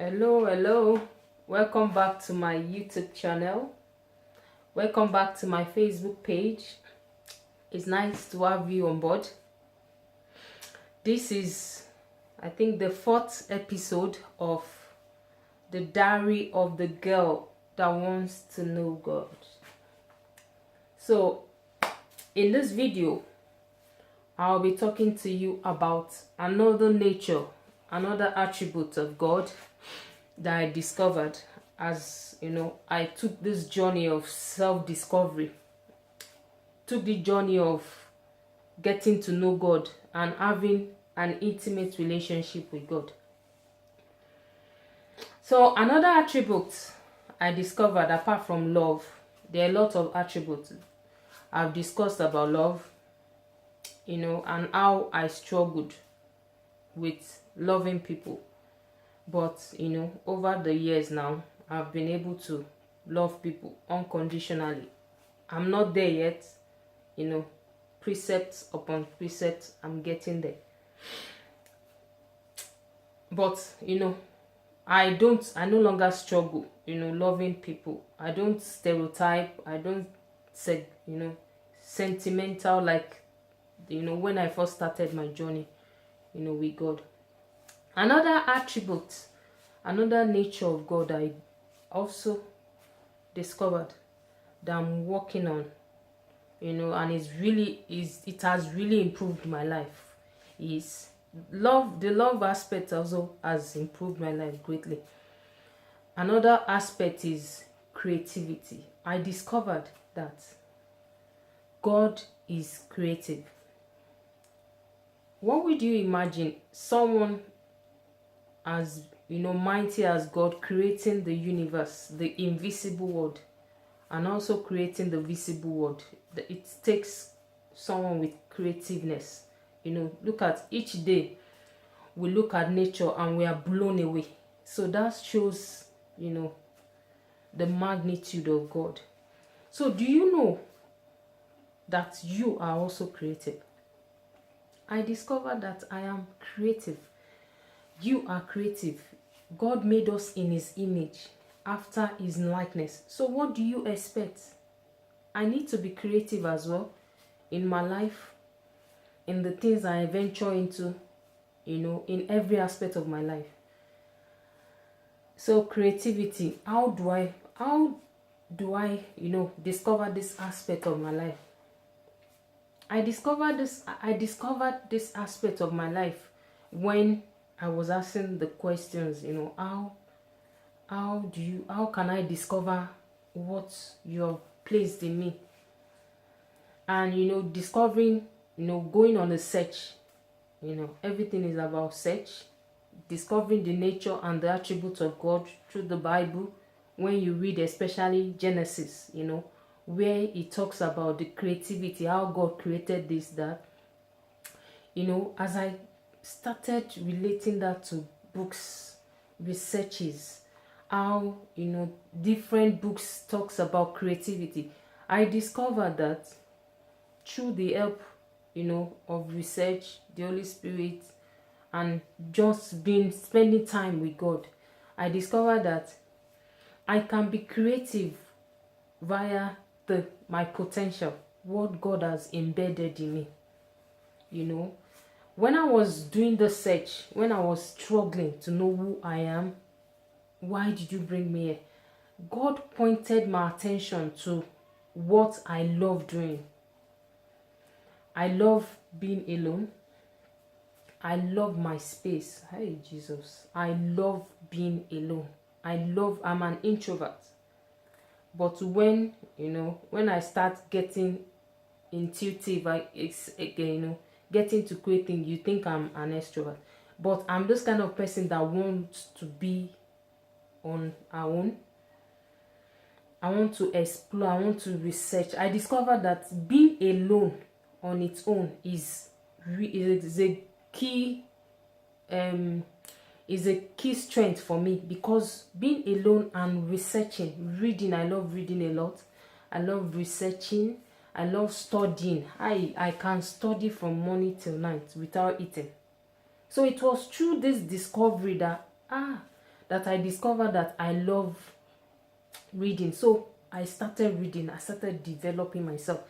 Hello, welcome back to my YouTube channel. Welcome back to my Facebook page. It's nice to have you on board. This is, I think, the fourth episode of the Diary of the Girl That Wants to Know God. So in this video, I'll be talking to you about another nature, another attribute of God that I discovered as I took this journey of self-discovery, took the journey of getting to know God and having an intimate relationship with God. So another attribute I discovered apart from love, there are a lot of attributes I've discussed about love, and how I struggled with loving people. But over the years now, I've been able to love people unconditionally. I'm not there yet, precepts upon precepts, I'm getting there. But I no longer struggle, loving people. I don't stereotype, I don't say, sentimental like, when I first started my journey, with God. Another attribute, another nature of God I also discovered that I'm working on, and it has really improved my life, is love. The love aspect also has improved my life greatly. Another aspect is creativity. I discovered that God is creative. What would you imagine someone as mighty as God creating the universe, the invisible world, and also creating the visible world? It takes someone with creativeness. Look at each day, we look at nature and we are blown away. So that shows the magnitude of God. So do you know that you are also creative? I discovered that I am creative. You are creative. God made us in His image, after His likeness. So what do you expect? I need to be creative as well in my life, in the things I venture into, in every aspect of my life. So creativity, how do I discover this aspect of my life? I discovered this aspect of my life when I was asking the questions, how can I discover what you have placed in me? And discovering, going on a search, everything is about search, discovering the nature and the attributes of God through the Bible. When you read especially Genesis, where it talks about the creativity, how God created this, that, as I started relating that to books, researches, how different books talks about creativity, I discovered that through the help of research, the Holy Spirit, and just spending time with God, I discovered that I can be creative via my potential, what God has embedded in me. When I was doing the search, when I was struggling to know who I am, why did you bring me here, God pointed my attention to what I love doing. I love being alone. I love my space. Hey Jesus, I love being alone. I'm an introvert. But when I start getting intuitive, getting to creating, you think I'm an extrovert. But I'm this kind of person that wants to be on our own. I want to explore, I want to research. I discovered that being alone on its own is a key strength for me, because being alone and reading, I love reading a lot. I love researching. I love studying. I can study from morning till night without eating. So it was through this discovery that that I discovered that I love reading. So I started reading. I started developing myself.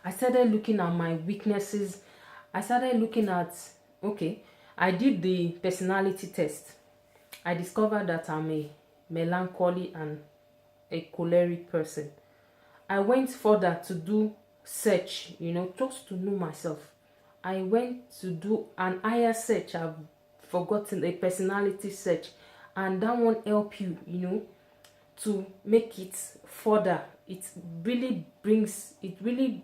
I started looking at my weaknesses. I started looking at, okay, I did the personality test. I discovered that I'm a melancholy and a choleric person. I went further to do search, just to know myself. I went to do an higher search. I've forgotten, a personality search, and that one help you, to make it further. It really brings, it really,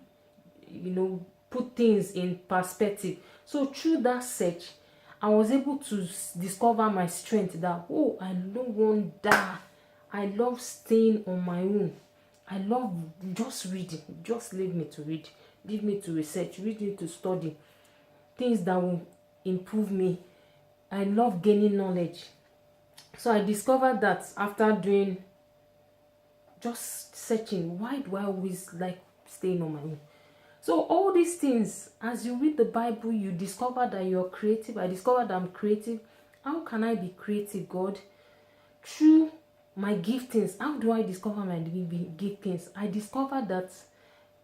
put things in perspective. So through that search, I was able to discover my strength, that, oh, I don't want that. I love staying on my own. I love just reading. Just leave me to read. Leave me to research. Leave me to study. Things that will improve me. I love gaining knowledge. So I discovered that after doing, just searching, why do I always like staying on my own? So all these things, as you read the Bible, you discover that you're creative. I discovered I'm creative. How can I be creative, God? Through my giftings. How do I discover my giftings? I discovered that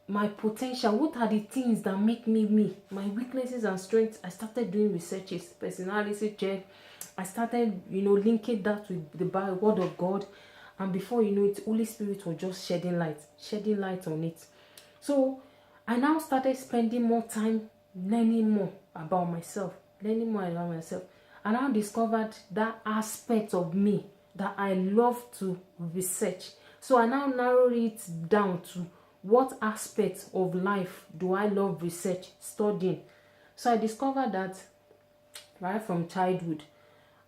my potential, what are the things that make me me, my weaknesses and strengths. I started doing researches, personality check. I started, linking that with the Bible, word of God. And before you know it, Holy Spirit was just shedding light on it. So I now started spending more time learning more about myself. And I discovered that aspect of me that I love to research. So I now narrow it down to what aspects of life do I love research, studying. So I discovered that right from childhood,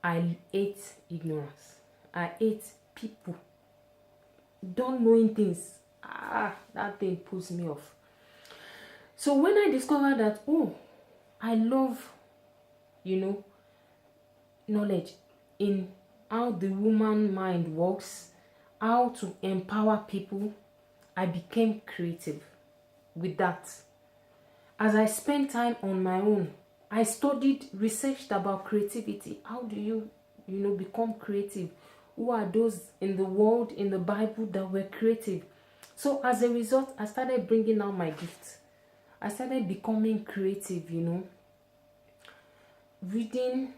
I hate ignorance. I hate people don't knowing things. That thing puts me off. So when I discovered that, oh, I love, knowledge in how the woman mind works, how to empower people, I became creative with that. As I spent time on my own, I studied, researched about creativity. How do you, become creative? Who are those in the world, in the Bible, that were creative? So as a result, I started bringing out my gifts. I started becoming creative, Reading,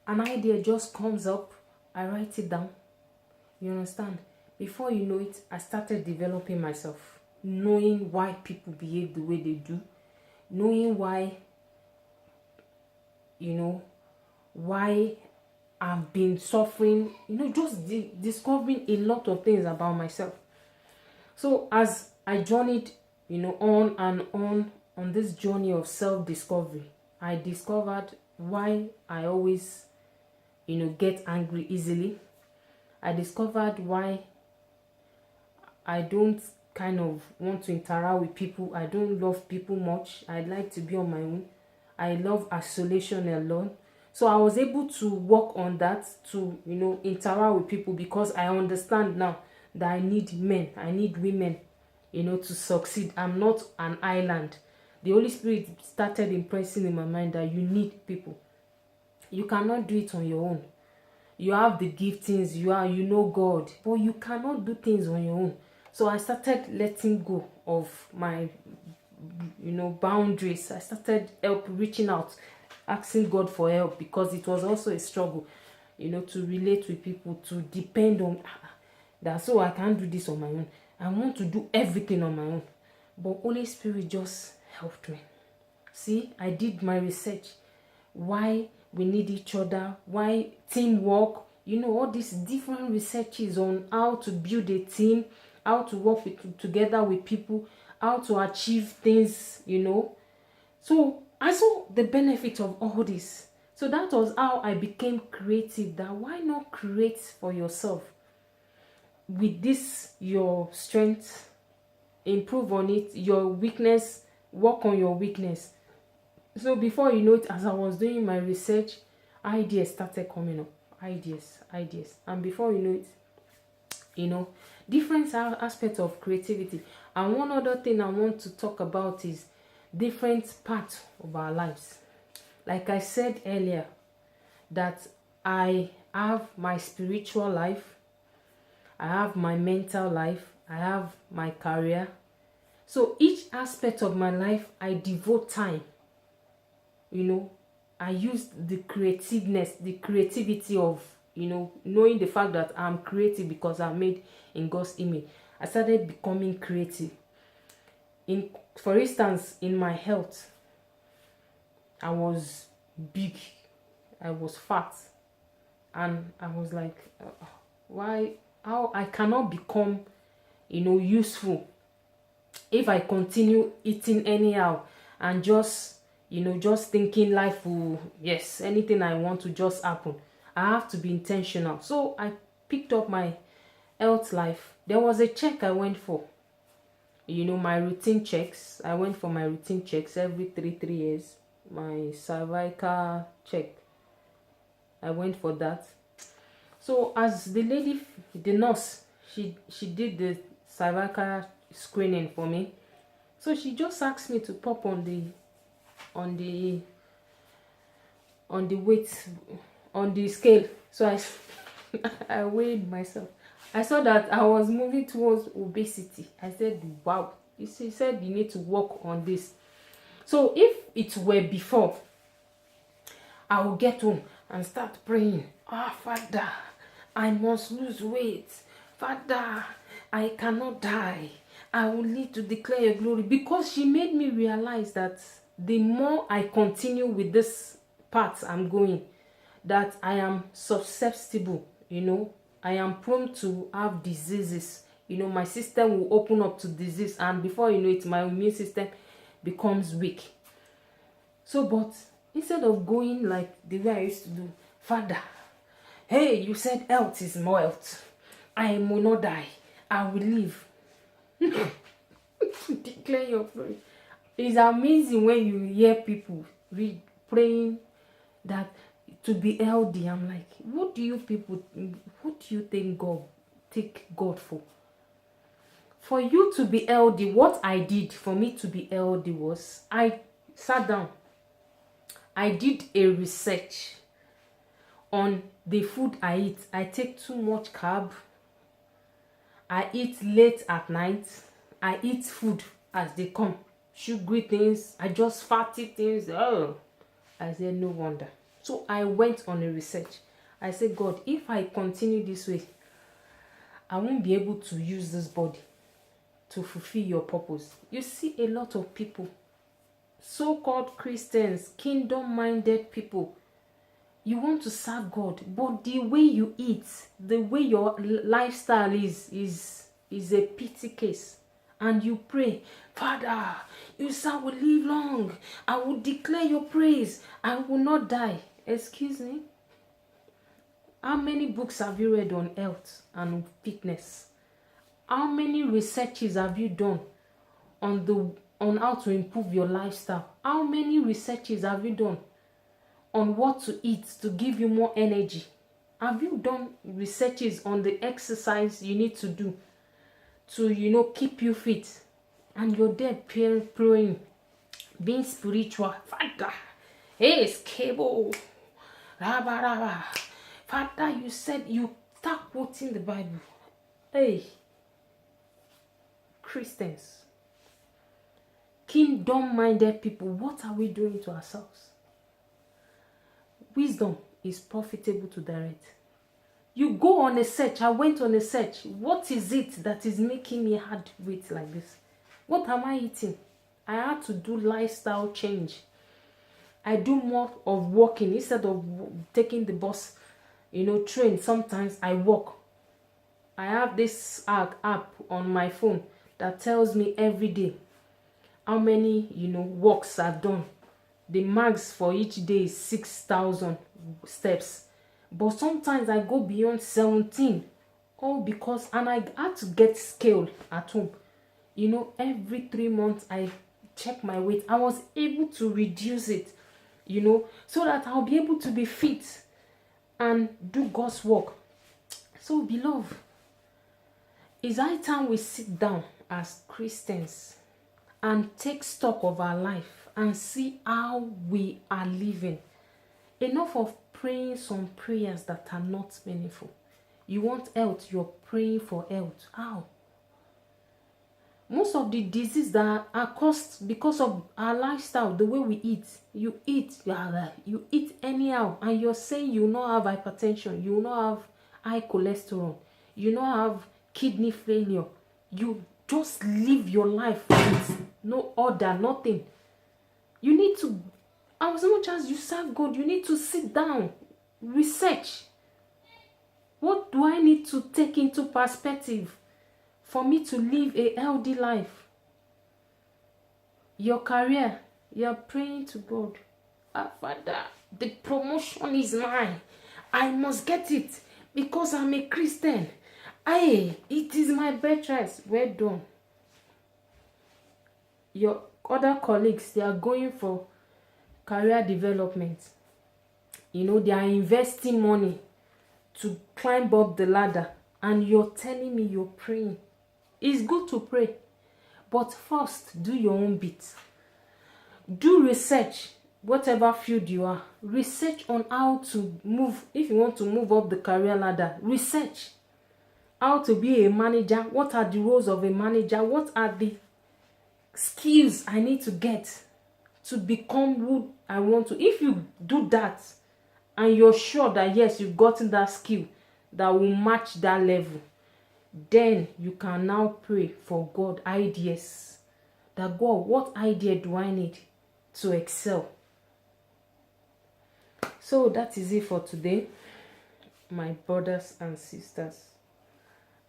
an idea just comes up, I write it down. You understand? Before you know it, I started developing myself, knowing why people behave the way they do, knowing why, why I've been suffering, just discovering a lot of things about myself. So as I journeyed, on and on this journey of self-discovery, I discovered why I always, get angry easily. I discovered why I don't kind of want to interact with people. I don't love people much. I like to be on my own. I love isolation alone. So I was able to work on that, to, interact with people, because I understand now that I need men, I need women, to succeed. I'm not an island. The Holy Spirit started impressing in my mind that you need people. You cannot do it on your own. You have the giftings, you know God, but you cannot do things on your own. So I started letting go of my, boundaries. I started reaching out, asking God for help, because it was also a struggle, to relate with people, to depend on that. So I can't do this on my own. I want to do everything on my own. But Holy Spirit just helped me. See, I did my research. Why we need each other, why teamwork, all these different researches on how to build a team, how to work together with people, how to achieve things, So I saw the benefit of all this. So that was how I became creative. That why not create for yourself? With this, your strength, improve on it. Your weakness, work on your weakness. So before you know it, as I was doing my research, ideas started coming up. Ideas. And before you know it, different aspects of creativity. And one other thing I want to talk about is different parts of our lives. Like I said earlier, that I I have my spiritual life, I have my mental life, I have my career. So each aspect of my life, I devote time. I use the creativity of, knowing the fact that I'm creative because I'm made in God's image. I started becoming creative. For instance, in my health, I was big, I was fat, and I was like, how I cannot become, useful if I continue eating anyhow and just thinking life will, yes, anything I want to just happen. I have to be intentional. So I picked up my health life. There was a check I went for, my routine checks. I went for my routine checks every 3 years. My cervical check, I went for that. So as the nurse, she did the cervical screening for me. So she just asked me to pop on the weight, on the scale. So I weighed myself. I saw that I was moving towards obesity. I said, wow. She said you need to work on this. So if it were before, I will get home and start praying. Father, I must lose weight. Father, I cannot die. I will need to declare your glory. Because she made me realize that the more I continue with this path I'm going, that I am susceptible, I am prone to have diseases. My system will open up to disease, and before you know it, my immune system becomes weak. So, but instead of going like the way I used to do, Father, hey, you said health is more health. I will not die. I will live. Declare your prayer. It's amazing when you hear people praying that to be healthy. I'm like, what do you think God take God for? For you to be healthy, what I did for me to be healthy was I sat down. I did a research on the food I eat. I take too much carb. I eat late at night. I eat food as they come. Sugary things. I just fatty things. Oh, I said, no wonder. So I went on a research. I said, God, if I continue this way, I won't be able to use this body to fulfill your purpose. You see a lot of people, so-called Christians, kingdom-minded people, you want to serve God, but the way you eat, the way your lifestyle is a pity case. And you pray, Father, you say I will live long. I will declare your praise. I will not die. Excuse me? How many books have you read on health and fitness? How many researches have you done on how to improve your lifestyle? How many researches have you done on what to eat to give you more energy? Have you done researches on the exercise you need to do to keep you fit? And you're there praying, being spiritual. Father, hey, Skebo, Rabba, Rabba. Father, you said, you start quoting the Bible. Hey, Christians, kingdom-minded people, what are we doing to ourselves? Wisdom is profitable to direct. You go on a search. I went on a search. What is it that is making me hard weight like this? What am I eating? I had to do lifestyle change. I do more of walking instead of taking the bus, train. Sometimes I walk. I have this app on my phone that tells me every day how many, walks I've done. The max for each day is 6,000 steps. But sometimes I go beyond 17. All because, and I had to get scale at home. Every 3 months I check my weight. I was able to reduce it, so that I'll be able to be fit and do God's work. So, beloved, it's high time we sit down as Christians and take stock of our life and see how we are living. Enough of praying some prayers that are not meaningful. You want health, you're praying for health. How? Most of the diseases that are caused because of our lifestyle, the way we eat. You eat anyhow, and you're saying you will not have hypertension, you will not have high cholesterol, you will not have kidney failure. You just live your life with no order, nothing. You need to, as much as you serve God, you need to sit down, research. What do I need to take into perspective for me to live a healthy life? Your career, you're praying to God. Father, the promotion is mine. I must get it because I'm a Christian. It is my birthright. Well done. Your other colleagues, they are going for career development. They are investing money to climb up the ladder, and you're telling me you're praying. It's good to pray, but first do your own bit. Do research. Whatever field you are, research on how to move. If you want to move up the career ladder, research how to be a manager. What are the roles of a manager? What are the skills I need to get to become who I want to? If you do that and you're sure that yes, you've gotten that skill that will match that level, then you can now pray for God ideas. That God, what idea do I need to excel? So that is it for today, my brothers and sisters.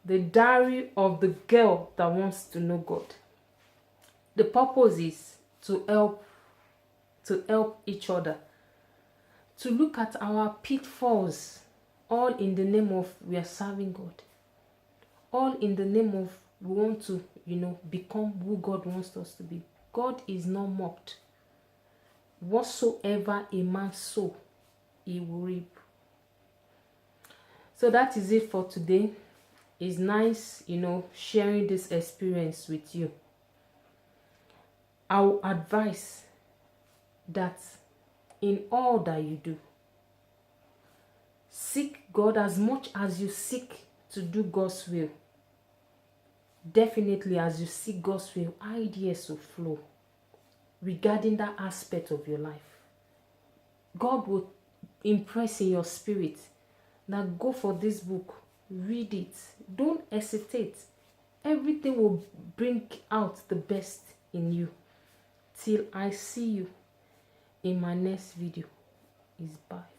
The diary of the girl that wants to know God. The purpose is to help each other, to look at our pitfalls, all in the name of we are serving God, all in the name of we want to become who God wants us to be. God is not mocked. Whatsoever a man sow, he will reap. So that is it for today. It's nice sharing this experience with you. I will advise that in all that you do, seek God as much as you seek to do God's will. Definitely, as you seek God's will, ideas will flow regarding that aspect of your life. God will impress in your spirit that go for this book, read it, don't hesitate. Everything will bring out the best in you. Till I see you in my next video. Is bye.